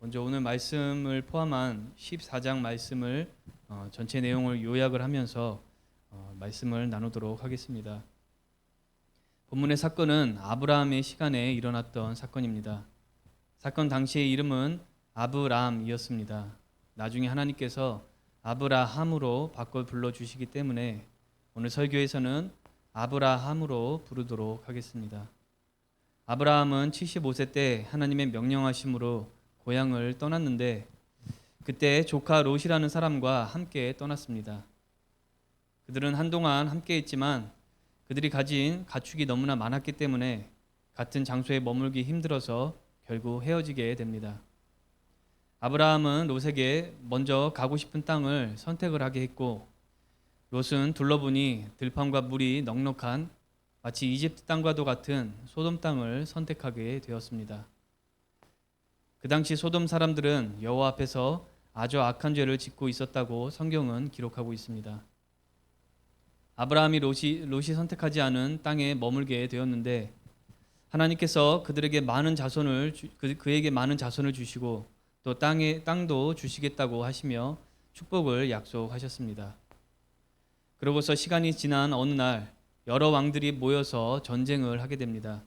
먼저 오늘 말씀을 포함한 14장 말씀을 전체 내용을 요약을 하면서 말씀을 나누도록 하겠습니다. 본문의 사건은 아브라함의 시간에 일어났던 사건입니다. 사건 당시의 이름은 아브람이었습니다. 나중에 하나님께서 아브라함으로 바꿔 불러주시기 때문에 오늘 설교에서는 아브라함으로 부르도록 하겠습니다. 아브라함은 75세 때 하나님의 명령하심으로 고향을 떠났는데 그때 조카 롯이라는 사람과 함께 떠났습니다. 그들은 한동안 함께 있지만 그들이 가진 가축이 너무나 많았기 때문에 같은 장소에 머물기 힘들어서 결국 헤어지게 됩니다. 아브라함은 롯에게 먼저 가고 싶은 땅을 선택을 하게 했고 롯은 둘러보니 들판과 물이 넉넉한 마치 이집트 땅과도 같은 소돔 땅을 선택하게 되었습니다. 그 당시 소돔 사람들은 여호와 앞에서 아주 악한 죄를 짓고 있었다고 성경은 기록하고 있습니다. 아브라함이 롯이 선택하지 않은 땅에 머물게 되었는데 하나님께서 그에게 많은 자손을 주시고 또 땅도 주시겠다고 하시며 축복을 약속하셨습니다. 그러고서 시간이 지난 어느 날 여러 왕들이 모여서 전쟁을 하게 됩니다.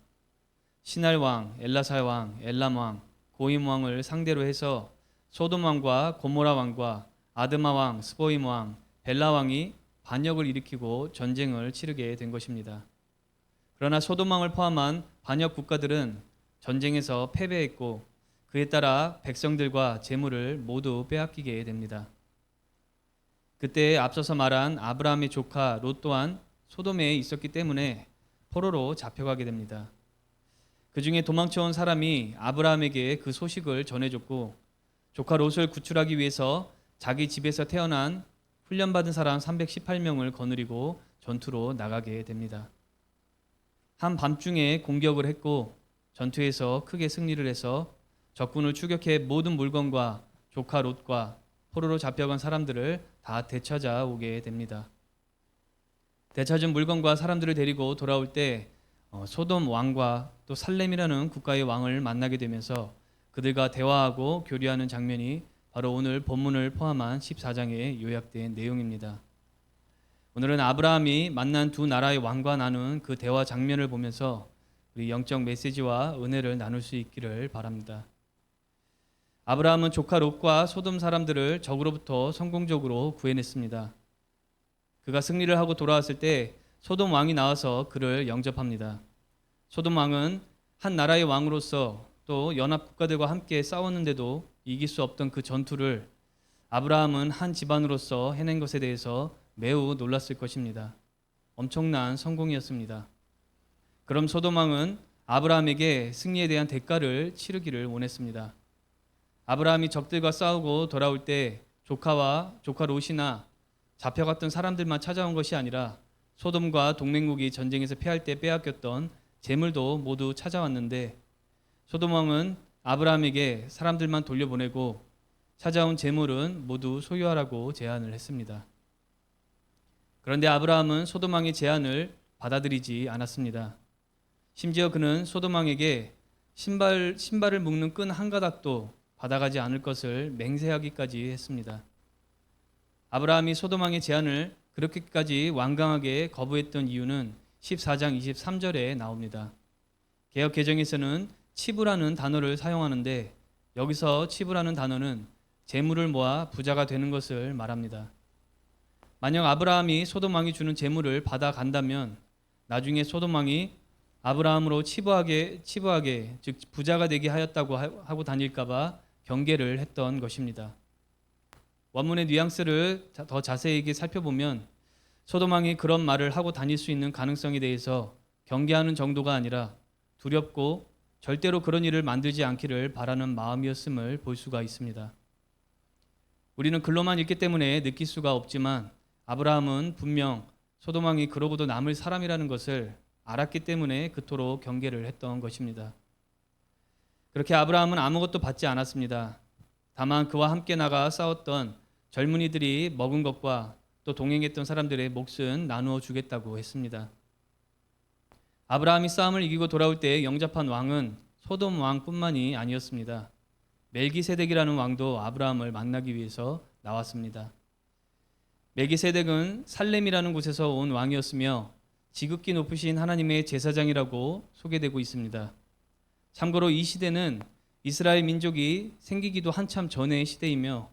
시날 왕, 엘라살 왕, 엘람 왕, 고임 왕을 상대로 해서 소돔 왕과 고모라 왕과 아드마 왕, 스보임 왕, 벨라 왕이 반역을 일으키고 전쟁을 치르게 된 것입니다. 그러나 소돔 왕을 포함한 반역 국가들은 전쟁에서 패배했고 그에 따라 백성들과 재물을 모두 빼앗기게 됩니다. 그때 앞서서 말한 아브라함의 조카 롯 또한 소돔에 있었기 때문에 포로로 잡혀가게 됩니다. 그 중에 도망쳐온 사람이 아브라함에게 그 소식을 전해줬고 조카 롯을 구출하기 위해서 자기 집에서 태어난 훈련받은 사람 318명을 거느리고 전투로 나가게 됩니다. 한밤중에 공격을 했고 전투에서 크게 승리를 해서 적군을 추격해 모든 물건과 조카 롯과 포로로 잡혀간 사람들을 다 되찾아오게 됩니다. 되찾은 물건과 사람들을 데리고 돌아올 때 소돔 왕과 또 살렘이라는 국가의 왕을 만나게 되면서 그들과 대화하고 교류하는 장면이 바로 오늘 본문을 포함한 14장에 요약된 내용입니다. 오늘은 아브라함이 만난 두 나라의 왕과 나눈 그 대화 장면을 보면서 우리 영적 메시지와 은혜를 나눌 수 있기를 바랍니다. 아브라함은 조카 롯과 소돔 사람들을 적으로부터 성공적으로 구해냈습니다. 그가 승리를 하고 돌아왔을 때 소돔 왕이 나와서 그를 영접합니다. 소돔 왕은 한 나라의 왕으로서 또 연합 국가들과 함께 싸웠는데도 이길 수 없던 그 전투를 아브라함은 한 집안으로서 해낸 것에 대해서 매우 놀랐을 것입니다. 엄청난 성공이었습니다. 그럼 소돔 왕은 아브라함에게 승리에 대한 대가를 치르기를 원했습니다. 아브라함이 적들과 싸우고 돌아올 때 조카 롯이나 잡혀갔던 사람들만 찾아온 것이 아니라 소돔과 동맹국이 전쟁에서 패할 때 빼앗겼던 재물도 모두 찾아왔는데 소돔 왕은 아브라함에게 사람들만 돌려보내고 찾아온 재물은 모두 소유하라고 제안을 했습니다. 그런데 아브라함은 소돔 왕의 제안을 받아들이지 않았습니다. 심지어 그는 소돔 왕에게 신발을 묶는 끈 한 가닥도 받아가지 않을 것을 맹세하기까지 했습니다. 아브라함이 소돔 왕의 제안을 그렇게까지 완강하게 거부했던 이유는 14장 23절에 나옵니다. 개역 개정에서는 치부라는 단어를 사용하는데 여기서 치부라는 단어는 재물을 모아 부자가 되는 것을 말합니다. 만약 아브라함이 소돔 왕이 주는 재물을 받아간다면 나중에 소돔 왕이 아브라함으로 치부하게 즉 부자가 되게 하였다고 하고 다닐까봐 경계를 했던 것입니다. 원문의 뉘앙스를 더 자세히 살펴보면 소돔 왕이 그런 말을 하고 다닐 수 있는 가능성에 대해서 경계하는 정도가 아니라 두렵고 절대로 그런 일을 만들지 않기를 바라는 마음이었음을 볼 수가 있습니다. 우리는 글로만 읽기 때문에 느낄 수가 없지만 아브라함은 분명 소돔 왕이 그러고도 남을 사람이라는 것을 알았기 때문에 그토록 경계를 했던 것입니다. 그렇게 아브라함은 아무것도 받지 않았습니다. 다만 그와 함께 나가 싸웠던 젊은이들이 먹은 것과 또 동행했던 사람들의 몫은 나누어 주겠다고 했습니다. 아브라함이 싸움을 이기고 돌아올 때 영접한 왕은 소돔 왕뿐만이 아니었습니다. 멜기세덱이라는 왕도 아브라함을 만나기 위해서 나왔습니다. 멜기세덱은 살렘이라는 곳에서 온 왕이었으며 지극히 높으신 하나님의 제사장이라고 소개되고 있습니다. 참고로 이 시대는 이스라엘 민족이 생기기도 한참 전의 시대이며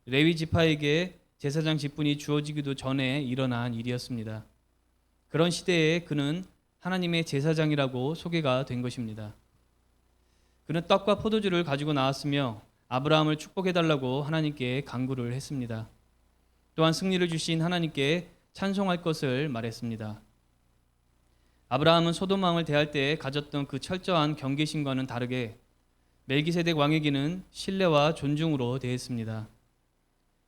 레위 지파에게 제사장 직분이 주어지기도 전에 일어난 일이었습니다. 그런 시대에 그는 하나님의 제사장이라고 소개가 된 것입니다. 그는 떡과 포도주를 가지고 나왔으며 아브라함을 축복해달라고 하나님께 간구를 했습니다. 또한 승리를 주신 하나님께 찬송할 것을 말했습니다. 아브라함은 소돔 왕을 대할 때 가졌던 그 철저한 경계심과는 다르게 멜기세덱 왕에게는 신뢰와 존중으로 대했습니다.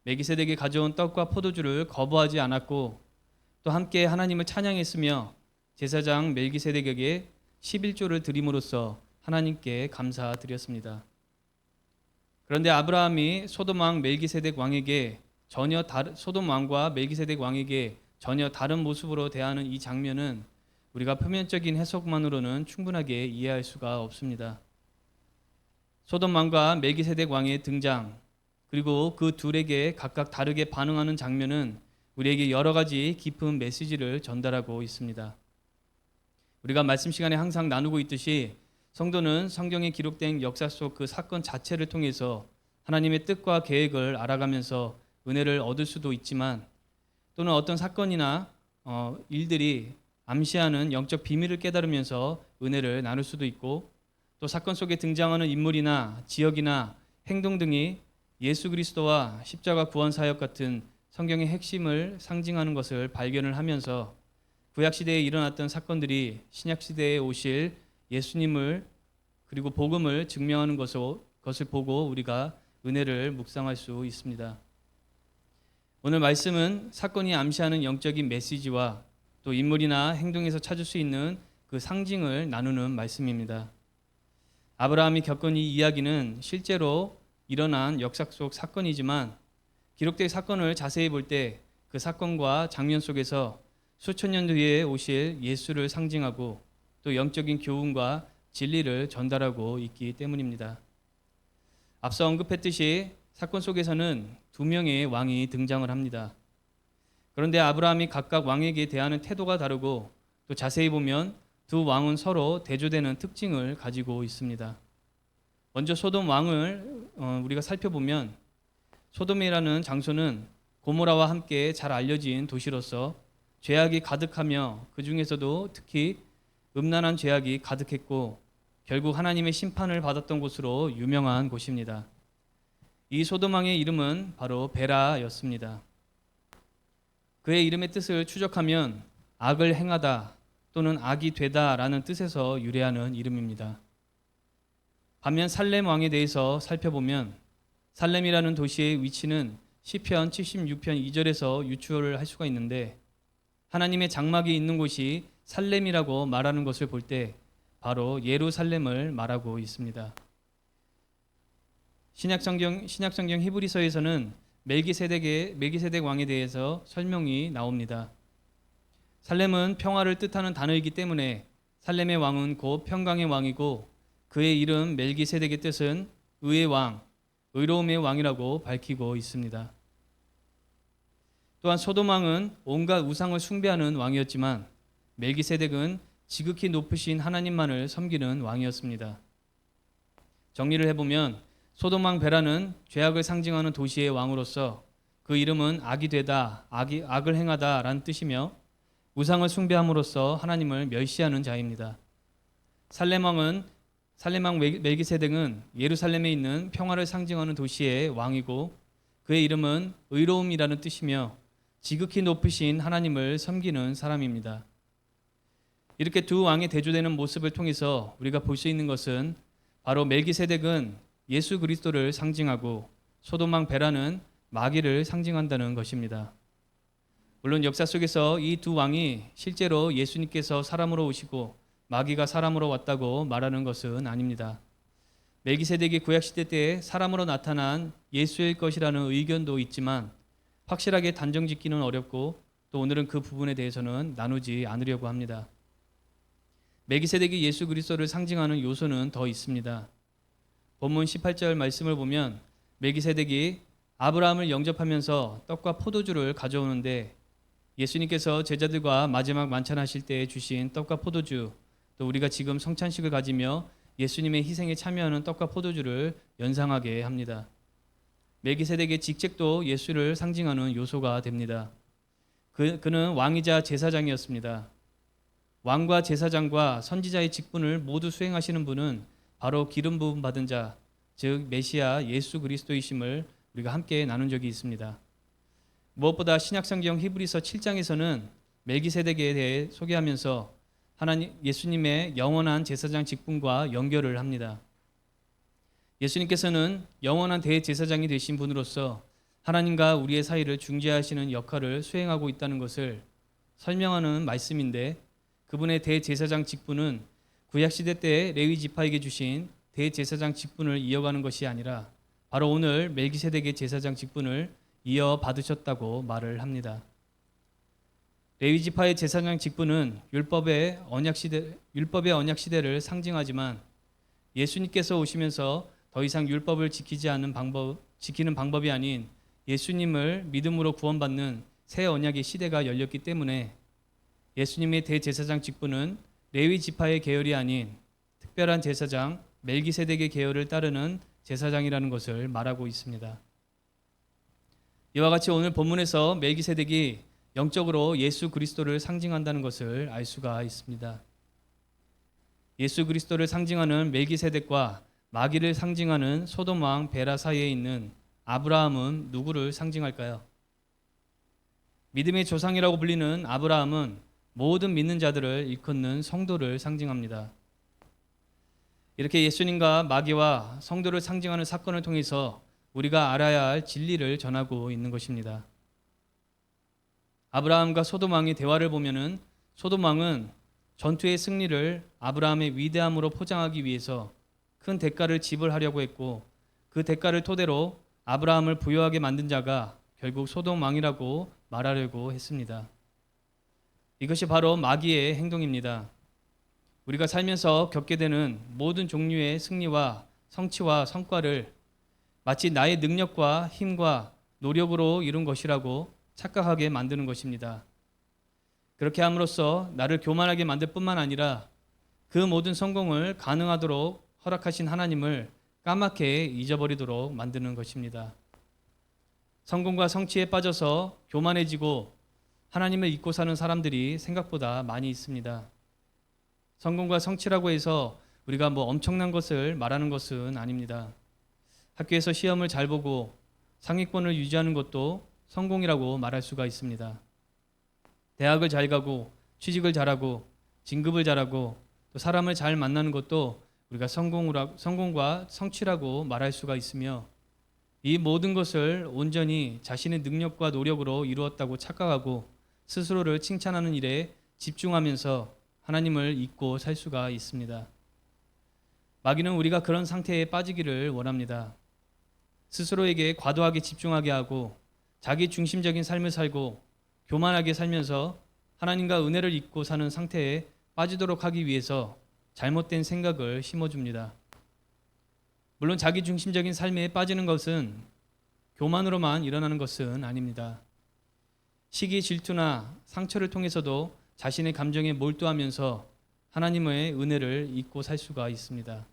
멜기세덱이 가져온 떡과 포도주를 거부하지 않았고 또 함께 하나님을 찬양했으며 제사장 멜기세덱에게 11조를 드림으로써 하나님께 감사드렸습니다. 그런데 아브라함이 소돔 왕과 멜기세덱 왕에게 전혀 다른 모습으로 대하는 이 장면은 우리가 표면적인 해석만으로는 충분하게 이해할 수가 없습니다. 소돔 왕과 멜기세덱 왕의 등장, 그리고 그 둘에게 각각 다르게 반응하는 장면은 우리에게 여러 가지 깊은 메시지를 전달하고 있습니다. 우리가 말씀 시간에 항상 나누고 있듯이 성도는 성경에 기록된 역사 속 그 사건 자체를 통해서 하나님의 뜻과 계획을 알아가면서 은혜를 얻을 수도 있지만 또는 어떤 사건이나 일들이 암시하는 영적 비밀을 깨달으면서 은혜를 나눌 수도 있고 또 사건 속에 등장하는 인물이나 지역이나 행동 등이 예수 그리스도와 십자가 구원 사역 같은 성경의 핵심을 상징하는 것을 발견을 하면서 구약 시대에 일어났던 사건들이 신약 시대에 오실 예수님을 그리고 복음을 증명하는 것을 보고 우리가 은혜를 묵상할 수 있습니다. 오늘 말씀은 사건이 암시하는 영적인 메시지와 또 인물이나 행동에서 찾을 수 있는 그 상징을 나누는 말씀입니다. 아브라함이 겪은 이 이야기는 실제로 일어난 역사 속 사건이지만 기록된 사건을 자세히 볼 때 그 사건과 장면 속에서 수천 년 뒤에 오실 예수를 상징하고 또 영적인 교훈과 진리를 전달하고 있기 때문입니다. 앞서 언급했듯이 사건 속에서는 두 명의 왕이 등장을 합니다. 그런데 아브라함이 각각 왕에게 대하는 태도가 다르고 또 자세히 보면 두 왕은 서로 대조되는 특징을 가지고 있습니다. 먼저 소돔 왕을 우리가 살펴보면 소돔이라는 장소는 고모라와 함께 잘 알려진 도시로서 죄악이 가득하며 그 중에서도 특히 음란한 죄악이 가득했고 결국 하나님의 심판을 받았던 곳으로 유명한 곳입니다. 이 소돔 왕의 이름은 바로 베라였습니다. 그의 이름의 뜻을 추적하면 악을 행하다 또는 악이 되다라는 뜻에서 유래하는 이름입니다. 반면 살렘 왕에 대해서 살펴보면 살렘이라는 도시의 위치는 시편 76편 2절에서 유추를 할 수가 있는데 하나님의 장막이 있는 곳이 살렘이라고 말하는 것을 볼 때 바로 예루살렘을 말하고 있습니다. 신약성경 히브리서에서는 멜기세덱 왕에 대해서 설명이 나옵니다. 살렘은 평화를 뜻하는 단어이기 때문에 살렘의 왕은 곧 평강의 왕이고 그의 이름 멜기세덱의 뜻은 의의 왕, 의로움의 왕이라고 밝히고 있습니다. 또한 소돔 왕은 온갖 우상을 숭배하는 왕이었지만 멜기세덱은 지극히 높으신 하나님만을 섬기는 왕이었습니다. 정리를 해보면 소돔 왕 베라는 죄악을 상징하는 도시의 왕으로서 그 이름은 악이 되다, 악을 행하다 라는 뜻이며 우상을 숭배함으로써 하나님을 멸시하는 자입니다. 살렘 왕 멜기세덱은 예루살렘에 있는 평화를 상징하는 도시의 왕이고 그의 이름은 의로움이라는 뜻이며 지극히 높으신 하나님을 섬기는 사람입니다. 이렇게 두 왕이 대조되는 모습을 통해서 우리가 볼 수 있는 것은 바로 멜기세덱은 예수 그리스도를 상징하고 소돔 왕 베라는 마귀를 상징한다는 것입니다. 물론 역사 속에서 이 두 왕이 실제로 예수님께서 사람으로 오시고 마귀가 사람으로 왔다고 말하는 것은 아닙니다. 멜기세덱이 구약시대 때 사람으로 나타난 예수일 것이라는 의견도 있지만 확실하게 단정짓기는 어렵고 또 오늘은 그 부분에 대해서는 나누지 않으려고 합니다. 멜기세덱이 예수 그리스도를 상징하는 요소는 더 있습니다. 본문 18절 말씀을 보면 멜기세덱이 아브라함을 영접하면서 떡과 포도주를 가져오는데 예수님께서 제자들과 마지막 만찬하실 때 주신 떡과 포도주, 또 우리가 지금 성찬식을 가지며 예수님의 희생에 참여하는 떡과 포도주를 연상하게 합니다. 멜기세덱의 직책도 예수를 상징하는 요소가 됩니다. 그는 왕이자 제사장이었습니다. 왕과 제사장과 선지자의 직분을 모두 수행하시는 분은 바로 기름 부음 받은 자, 즉 메시아 예수 그리스도이심을 우리가 함께 나눈 적이 있습니다. 무엇보다 신약성경 히브리서 7장에서는 멜기세덱에 대해 소개하면서 예수님의 영원한 제사장 직분과 연결을 합니다. 예수님께서는 영원한 대제사장이 되신 분으로서 하나님과 우리의 사이를 중재하시는 역할을 수행하고 있다는 것을 설명하는 말씀인데, 그분의 대제사장 직분은 구약시대 때 레위 지파에게 주신 대제사장 직분을 이어가는 것이 아니라 바로 오늘 멜기세덱의 제사장 직분을 이어받으셨다고 말을 합니다. 레위 지파의 제사장 직분은 율법의 언약 시대를 상징하지만 예수님께서 오시면서 더 이상 율법을 지키는 방법이 아닌 예수님을 믿음으로 구원받는 새 언약의 시대가 열렸기 때문에 예수님의 대제사장 직분은 레위 지파의 계열이 아닌 특별한 제사장 멜기세덱의 계열을 따르는 제사장이라는 것을 말하고 있습니다. 이와 같이 오늘 본문에서 멜기세덱이 영적으로 예수 그리스도를 상징한다는 것을 알 수가 있습니다. 예수 그리스도를 상징하는 멜기세덱과 마귀를 상징하는 소돔 왕 베라 사이에 있는 아브라함은 누구를 상징할까요? 믿음의 조상이라고 불리는 아브라함은 모든 믿는 자들을 일컫는 성도를 상징합니다. 이렇게 예수님과 마귀와 성도를 상징하는 사건을 통해서 우리가 알아야 할 진리를 전하고 있는 것입니다. 아브라함과 소돔 왕의 대화를 보면은 소돔 왕은 전투의 승리를 아브라함의 위대함으로 포장하기 위해서 큰 대가를 지불하려고 했고, 그 대가를 토대로 아브라함을 부유하게 만든 자가 결국 소돔 왕이라고 말하려고 했습니다. 이것이 바로 마귀의 행동입니다. 우리가 살면서 겪게 되는 모든 종류의 승리와 성취와 성과를 마치 나의 능력과 힘과 노력으로 이룬 것이라고 착각하게 만드는 것입니다. 그렇게 함으로써 나를 교만하게 만들 뿐만 아니라 그 모든 성공을 가능하도록 허락하신 하나님을 까맣게 잊어버리도록 만드는 것입니다. 성공과 성취에 빠져서 교만해지고 하나님을 잊고 사는 사람들이 생각보다 많이 있습니다. 성공과 성취라고 해서 우리가 엄청난 것을 말하는 것은 아닙니다. 학교에서 시험을 잘 보고 상위권을 유지하는 것도 성공이라고 말할 수가 있습니다. 대학을 잘 가고 취직을 잘하고 진급을 잘하고 또 사람을 잘 만나는 것도 우리가 성공과 성취라고 말할 수가 있으며, 이 모든 것을 온전히 자신의 능력과 노력으로 이루었다고 착각하고 스스로를 칭찬하는 일에 집중하면서 하나님을 잊고 살 수가 있습니다. 마귀는 우리가 그런 상태에 빠지기를 원합니다. 스스로에게 과도하게 집중하게 하고 자기 중심적인 삶을 살고 교만하게 살면서 하나님과 은혜를 잊고 사는 상태에 빠지도록 하기 위해서 잘못된 생각을 심어줍니다. 물론 자기 중심적인 삶에 빠지는 것은 교만으로만 일어나는 것은 아닙니다. 시기, 질투나 상처를 통해서도 자신의 감정에 몰두하면서 하나님의 은혜를 잊고 살 수가 있습니다.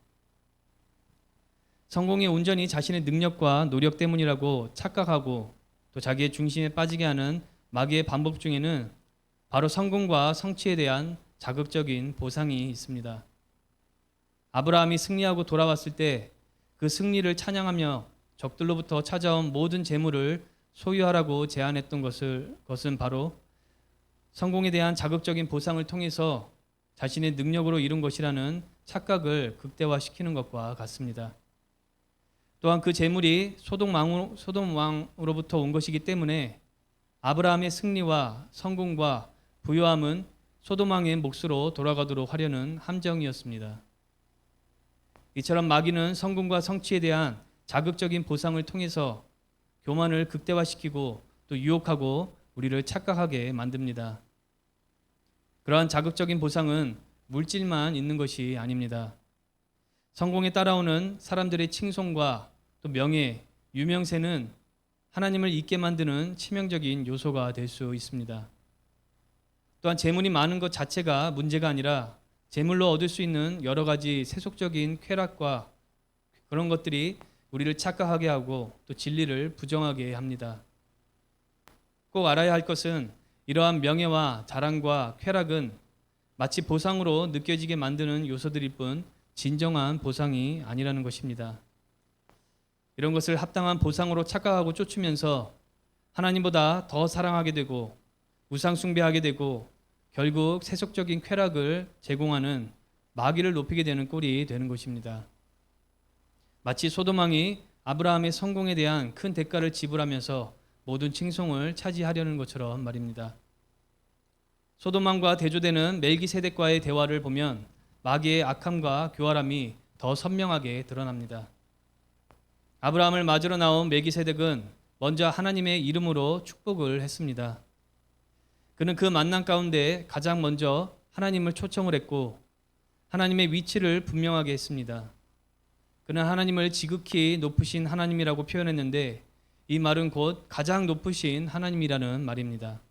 성공이 온전히 자신의 능력과 노력 때문이라고 착각하고 또 자기의 중심에 빠지게 하는 마귀의 반복 중에는 바로 성공과 성취에 대한 자극적인 보상이 있습니다. 아브라함이 승리하고 돌아왔을 때 그 승리를 찬양하며 적들로부터 찾아온 모든 재물을 소유하라고 제안했던 것은 바로 성공에 대한 자극적인 보상을 통해서 자신의 능력으로 이룬 것이라는 착각을 극대화시키는 것과 같습니다. 또한 그 재물이 소돔 왕으로부터 온 것이기 때문에 아브라함의 승리와 성공과 부유함은 소돔 왕의 몫으로 돌아가도록 하려는 함정이었습니다. 이처럼 마귀는 성공과 성취에 대한 자극적인 보상을 통해서 교만을 극대화시키고 또 유혹하고 우리를 착각하게 만듭니다. 그러한 자극적인 보상은 물질만 있는 것이 아닙니다. 성공에 따라오는 사람들의 칭송과 또 명예, 유명세는 하나님을 잊게 만드는 치명적인 요소가 될 수 있습니다. 또한 재물이 많은 것 자체가 문제가 아니라 재물로 얻을 수 있는 여러 가지 세속적인 쾌락과 그런 것들이 우리를 착각하게 하고 또 진리를 부정하게 합니다. 꼭 알아야 할 것은 이러한 명예와 자랑과 쾌락은 마치 보상으로 느껴지게 만드는 요소들일 뿐 진정한 보상이 아니라는 것입니다. 이런 것을 합당한 보상으로 착각하고 쫓으면서 하나님보다 더 사랑하게 되고 우상 숭배하게 되고 결국 세속적인 쾌락을 제공하는 마귀를 높이게 되는 꼴이 되는 것입니다. 마치 소돔 왕이 아브라함의 성공에 대한 큰 대가를 지불하면서 모든 칭송을 차지하려는 것처럼 말입니다. 소돔 왕과 대조되는 멜기세덱과의 대화를 보면 마귀의 악함과 교활함이 더 선명하게 드러납니다. 아브라함을 맞으러 나온 멜기세덱은 먼저 하나님의 이름으로 축복을 했습니다. 그는 그 만남 가운데 가장 먼저 하나님을 초청을 했고 하나님의 위치를 분명하게 했습니다. 그는 하나님을 지극히 높으신 하나님이라고 표현했는데 이 말은 곧 가장 높으신 하나님이라는 말입니다.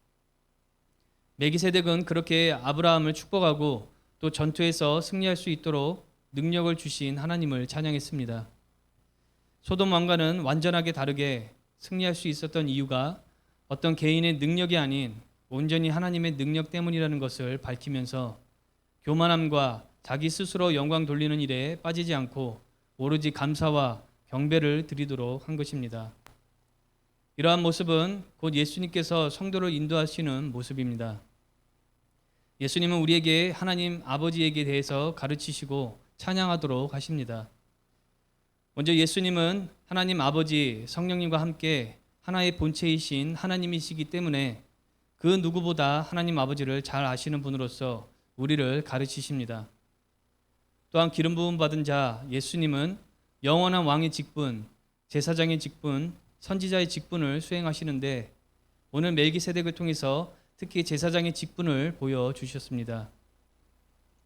멜기세덱은 그렇게 아브라함을 축복하고 또 전투에서 승리할 수 있도록 능력을 주신 하나님을 찬양했습니다. 소돔 왕과는 완전하게 다르게 승리할 수 있었던 이유가 어떤 개인의 능력이 아닌 온전히 하나님의 능력 때문이라는 것을 밝히면서 교만함과 자기 스스로 영광 돌리는 일에 빠지지 않고 오로지 감사와 경배를 드리도록 한 것입니다. 이러한 모습은 곧 예수님께서 성도를 인도하시는 모습입니다. 예수님은 우리에게 하나님 아버지에게 대해서 가르치시고 찬양하도록 하십니다. 먼저 예수님은 하나님 아버지 성령님과 함께 하나의 본체이신 하나님이시기 때문에 그 누구보다 하나님 아버지를 잘 아시는 분으로서 우리를 가르치십니다. 또한 기름 부음 받은 자 예수님은 영원한 왕의 직분, 제사장의 직분, 선지자의 직분을 수행하시는데 오늘 멜기세덱을 통해서 특히 제사장의 직분을 보여주셨습니다.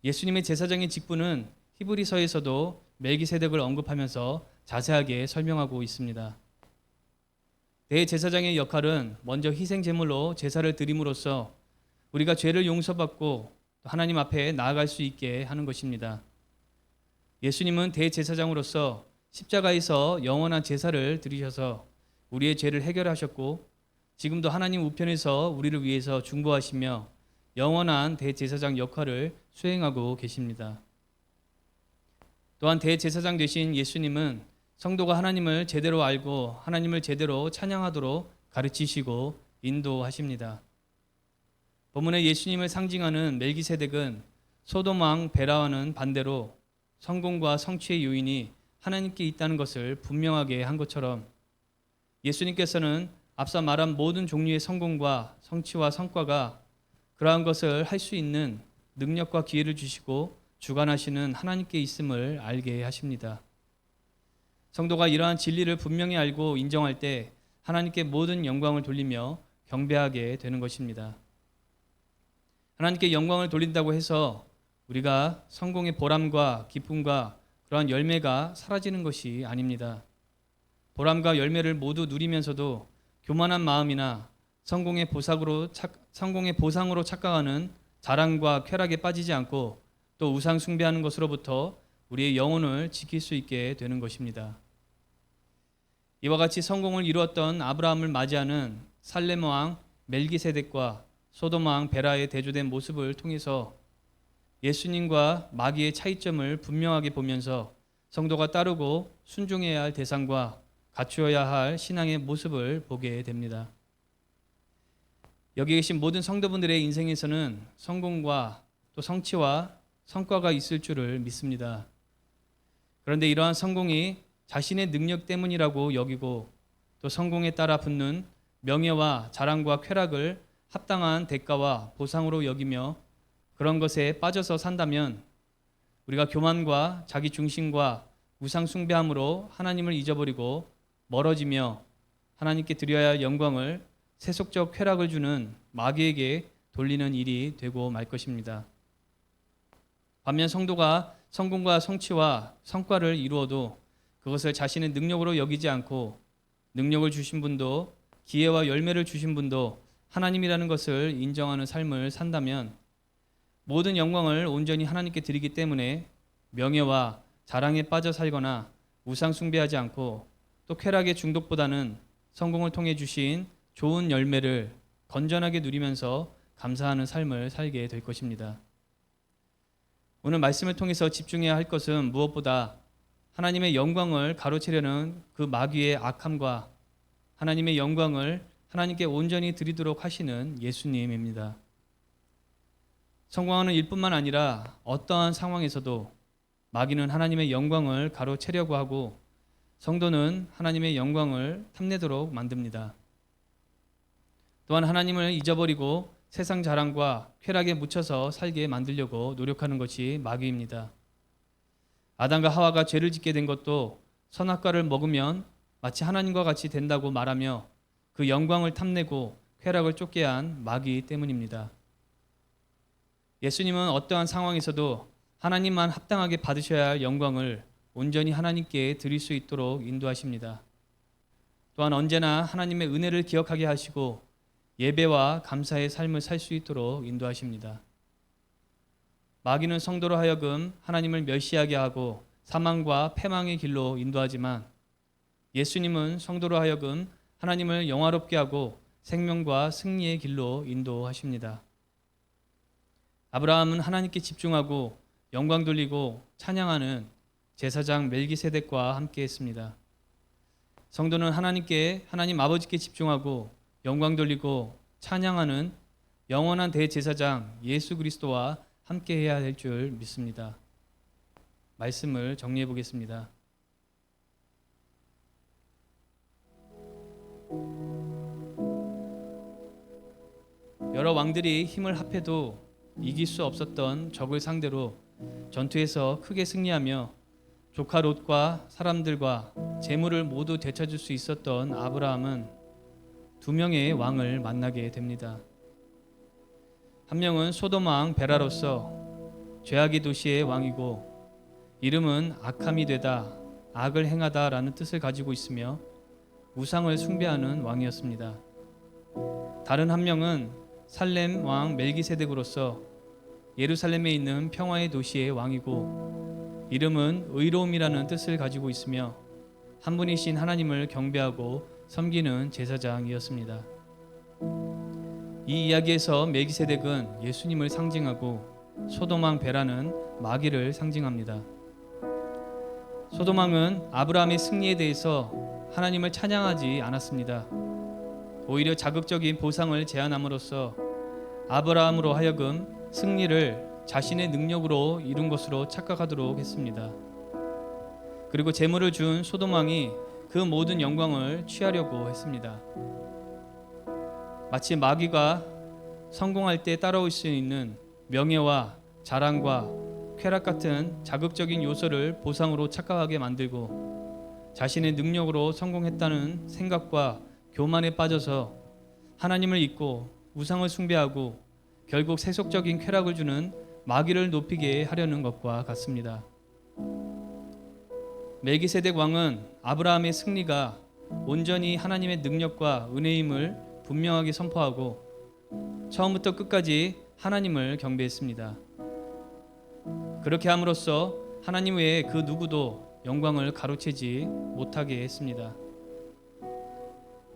예수님의 제사장의 직분은 히브리서에서도 멜기세덱을 언급하면서 자세하게 설명하고 있습니다. 대제사장의 역할은 먼저 희생 제물로 제사를 드림으로써 우리가 죄를 용서받고 하나님 앞에 나아갈 수 있게 하는 것입니다. 예수님은 대제사장으로서 십자가에서 영원한 제사를 드리셔서 우리의 죄를 해결하셨고 지금도 하나님 우편에서 우리를 위해서 중보하시며 영원한 대제사장 역할을 수행하고 계십니다. 또한 대제사장 되신 예수님은 성도가 하나님을 제대로 알고 하나님을 제대로 찬양하도록 가르치시고 인도하십니다. 본문에 예수님을 상징하는 멜기세덱은 소돔 왕 베라와는 반대로 성공과 성취의 요인이 하나님께 있다는 것을 분명하게 한 것처럼 예수님께서는 앞서 말한 모든 종류의 성공과 성취와 성과가 그러한 것을 할 수 있는 능력과 기회를 주시고 주관하시는 하나님께 있음을 알게 하십니다. 성도가 이러한 진리를 분명히 알고 인정할 때 하나님께 모든 영광을 돌리며 경배하게 되는 것입니다. 하나님께 영광을 돌린다고 해서 우리가 성공의 보람과 기쁨과 그러한 열매가 사라지는 것이 아닙니다. 보람과 열매를 모두 누리면서도 교만한 마음이나 성공의 보상으로 착각하는 자랑과 쾌락에 빠지지 않고 또 우상 숭배하는 것으로부터 우리의 영혼을 지킬 수 있게 되는 것입니다. 이와 같이 성공을 이루었던 아브라함을 맞이하는 살렘 왕 멜기세덱과 소돔 왕 베라의 대조된 모습을 통해서 예수님과 마귀의 차이점을 분명하게 보면서 성도가 따르고 순종해야 할 대상과 갖추어야 할 신앙의 모습을 보게 됩니다. 여기 계신 모든 성도분들의 인생에서는 성공과 또 성취와 성과가 있을 줄을 믿습니다. 그런데 이러한 성공이 자신의 능력 때문이라고 여기고 또 성공에 따라 붙는 명예와 자랑과 쾌락을 합당한 대가와 보상으로 여기며 그런 것에 빠져서 산다면 우리가 교만과 자기 중심과 우상 숭배함으로 하나님을 잊어버리고 멀어지며 하나님께 드려야 할 영광을 세속적 쾌락을 주는 마귀에게 돌리는 일이 되고 말 것입니다. 반면 성도가 성공과 성취와 성과를 이루어도 그것을 자신의 능력으로 여기지 않고 능력을 주신 분도 기회와 열매를 주신 분도 하나님이라는 것을 인정하는 삶을 산다면 모든 영광을 온전히 하나님께 드리기 때문에 명예와 자랑에 빠져 살거나 우상 숭배하지 않고 또 쾌락의 중독보다는 성공을 통해 주신 좋은 열매를 건전하게 누리면서 감사하는 삶을 살게 될 것입니다. 오늘 말씀을 통해서 집중해야 할 것은 무엇보다 하나님의 영광을 가로채려는 그 마귀의 악함과 하나님의 영광을 하나님께 온전히 드리도록 하시는 예수님입니다. 성공하는 일뿐만 아니라 어떠한 상황에서도 마귀는 하나님의 영광을 가로채려고 하고 성도는 하나님의 영광을 탐내도록 만듭니다. 또한 하나님을 잊어버리고 세상 자랑과 쾌락에 묻혀서 살게 만들려고 노력하는 것이 마귀입니다. 아담과 하와가 죄를 짓게 된 것도 선악과를 먹으면 마치 하나님과 같이 된다고 말하며 그 영광을 탐내고 쾌락을 쫓게 한 마귀 때문입니다. 예수님은 어떠한 상황에서도 하나님만 합당하게 받으셔야 할 영광을 온전히 하나님께 드릴 수 있도록 인도하십니다. 또한 언제나 하나님의 은혜를 기억하게 하시고 예배와 감사의 삶을 살 수 있도록 인도하십니다. 마귀는 성도로 하여금 하나님을 멸시하게 하고 사망과 패망의 길로 인도하지만 예수님은 성도로 하여금 하나님을 영화롭게 하고 생명과 승리의 길로 인도하십니다. 아브라함은 하나님께 집중하고 영광 돌리고 찬양하는 제사장 멜기세덱과 함께했습니다. 성도는 하나님 아버지께 집중하고 영광 돌리고 찬양하는 영원한 대제사장 예수 그리스도와 함께해야 될 줄 믿습니다. 말씀을 정리해 보겠습니다. 여러 왕들이 힘을 합해도 이길 수 없었던 적을 상대로 전투에서 크게 승리하며 조카 롯과 사람들과 재물을 모두 되찾을 수 있었던 아브라함은 두 명의 왕을 만나게 됩니다. 한 명은 소돔 왕 베라로서 죄악의 도시의 왕이고 이름은 악함이 되다, 악을 행하다라는 뜻을 가지고 있으며 우상을 숭배하는 왕이었습니다. 다른 한 명은 살렘 왕 멜기세덱으로서 예루살렘에 있는 평화의 도시의 왕이고 이름은 의로움이라는 뜻을 가지고 있으며 한 분이신 하나님을 경배하고 섬기는 제사장이었습니다. 이 이야기에서 멜기세덱은 예수님을 상징하고 소돔 왕 베라는 마귀를 상징합니다. 소돔 왕은 아브라함의 승리에 대해서 하나님을 찬양하지 않았습니다. 오히려 자극적인 보상을 제안함으로써 아브라함으로 하여금 승리를 자신의 능력으로 이룬 것으로 착각하도록 했습니다. 그리고 재물을 준 소돔 왕이 그 모든 영광을 취하려고 했습니다. 마치 마귀가 성공할 때 따라올 수 있는 명예와 자랑과 쾌락 같은 자극적인 요소를 보상으로 착각하게 만들고 자신의 능력으로 성공했다는 생각과 교만에 빠져서 하나님을 잊고 우상을 숭배하고 결국 세속적인 쾌락을 주는 마귀를 높이게 하려는 것과 같습니다. 멜기세덱 왕은 아브라함의 승리가 온전히 하나님의 능력과 은혜임을 분명하게 선포하고 처음부터 끝까지 하나님을 경배했습니다. 그렇게 함으로써 하나님 외에 그 누구도 영광을 가로채지 못하게 했습니다.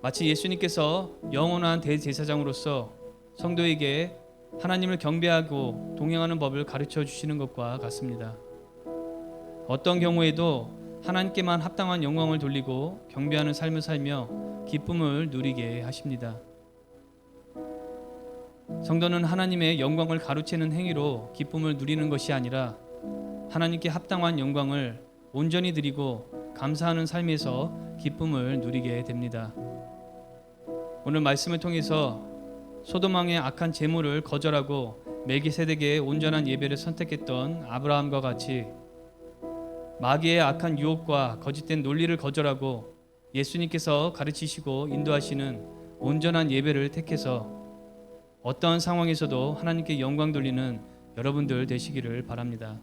마치 예수님께서 영원한 대제사장으로서 성도에게 하나님을 경배하고 동행하는 법을 가르쳐 주시는 것과 같습니다. 어떤 경우에도 하나님께만 합당한 영광을 돌리고 경배하는 삶을 살며 기쁨을 누리게 하십니다. 성도는 하나님의 영광을 가로채는 행위로 기쁨을 누리는 것이 아니라 하나님께 합당한 영광을 온전히 드리고 감사하는 삶에서 기쁨을 누리게 됩니다. 오늘 말씀을 통해서 소돔 왕의 악한 재물을 거절하고 멜기세덱의 온전한 예배를 선택했던 아브라함과 같이 마귀의 악한 유혹과 거짓된 논리를 거절하고 예수님께서 가르치시고 인도하시는 온전한 예배를 택해서 어떠한 상황에서도 하나님께 영광 돌리는 여러분들 되시기를 바랍니다.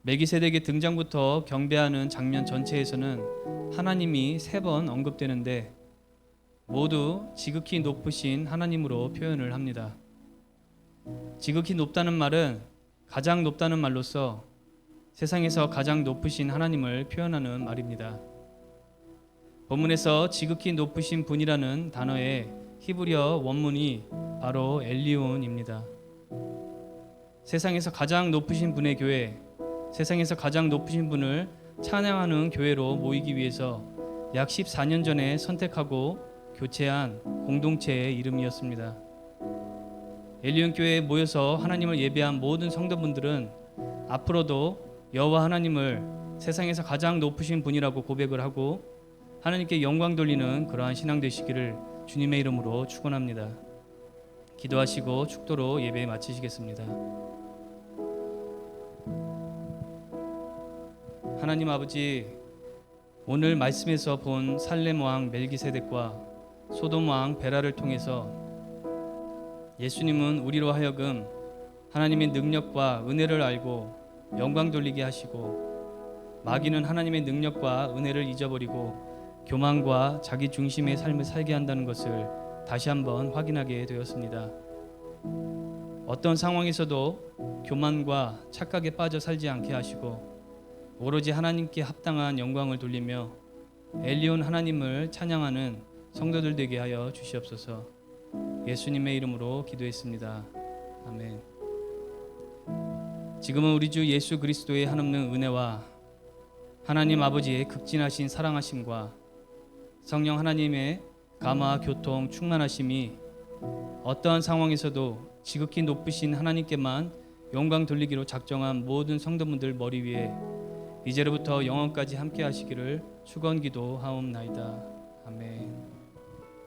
멜기세덱의 등장부터 경배하는 장면 전체에서는 하나님이 3번 언급되는데 모두 지극히 높으신 하나님으로 표현을 합니다. 지극히 높다는 말은 가장 높다는 말로서 세상에서 가장 높으신 하나님을 표현하는 말입니다. 본문에서 지극히 높으신 분이라는 단어의 히브리어 원문이 바로 엘리온입니다. 세상에서 가장 높으신 분의 교회, 세상에서 가장 높으신 분을 찬양하는 교회로 모이기 위해서 약 14년 전에 선택하고 교체한 공동체의 이름이었습니다. 엘리온 교회에 모여서 하나님을 예배한 모든 성도분들은 앞으로도 여호와 하나님을 세상에서 가장 높으신 분이라고 고백을 하고 하나님께 영광 돌리는 그러한 신앙 되시기를 주님의 이름으로 축원합니다. 기도하시고 축도로 예배 마치시겠습니다. 하나님 아버지, 오늘 말씀에서 본 살렘 왕 멜기세덱과 소돔 왕 베라를 통해서 예수님은 우리로 하여금 하나님의 능력과 은혜를 알고 영광 돌리게 하시고 마귀는 하나님의 능력과 은혜를 잊어버리고 교만과 자기 중심의 삶을 살게 한다는 것을 다시 한번 확인하게 되었습니다. 어떤 상황에서도 교만과 착각에 빠져 살지 않게 하시고 오로지 하나님께 합당한 영광을 돌리며 엘리온 하나님을 찬양하는 성도들 되게 하여 주시옵소서. 예수님의 이름으로 기도했습니다. 아멘. 지금은 우리 주 예수 그리스도의 한없는 은혜와 하나님 아버지의 극진하신 사랑하심과 성령 하나님의 감화 교통 충만하심이 어떠한 상황에서도 지극히 높으신 하나님께만 영광 돌리기로 작정한 모든 성도분들 머리 위에 이제로부터 영원까지 함께 하시기를 축원기도 하옵나이다.